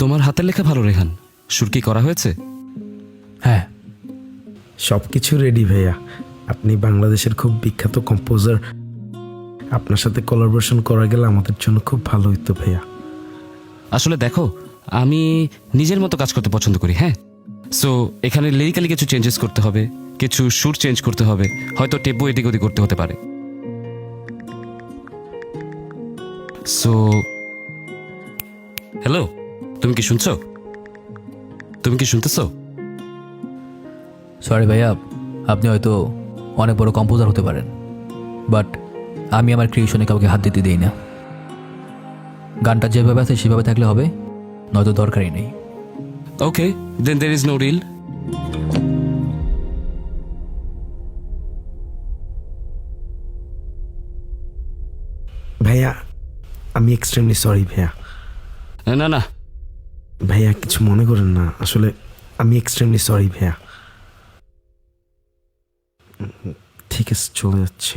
তোমার হাতের লেখা ভালো রেহান, সুর কি করা হয়েছে? হ্যাঁ, সব কিছু রেডি ভাইয়া। আপনি বাংলাদেশের খুব বিখ্যাত কম্পোজার, আপনার সাথে কোলাবোরেশন করা গেলে আমাদের জন্য খুব ভালো হইতো ভাইয়া। আসলে দেখো, আমি নিজের মতো কাজ করতে পছন্দ করি। হ্যাঁ, সো এখানে লিরিক্যালি কিছু চেঞ্জেস করতে হবে, কিছু সুর চেঞ্জ করতে হবে, হয়তো টেপো এদিক ওদিক করতে হতে পারে। সো হ্যালো, তুমি কি শুনছো? তুমি কি শুনতেছো? সরি ভাইয়া, আপনি হয়তো অনেক বড় কম্পোজার হতে পারেন, বাট আমি আমার ক্রিয়েশনে কাউকে হাত দিতে দিই না। গানটা যেভাবে আছে সেভাবে থাকলে হবে, নয়তো দরকারই নেই। ওকে, দেন দের ইজ নো রিল। ভাইয়া আমি এক্সট্রিমলি সরি ভাইয়া। না না, ভাইয়া কিছু মনে করেন না, আসলে আমি এক্সট্রিমলি সরি ভাইয়া। ঠিক আছে, চলে যাচ্ছি।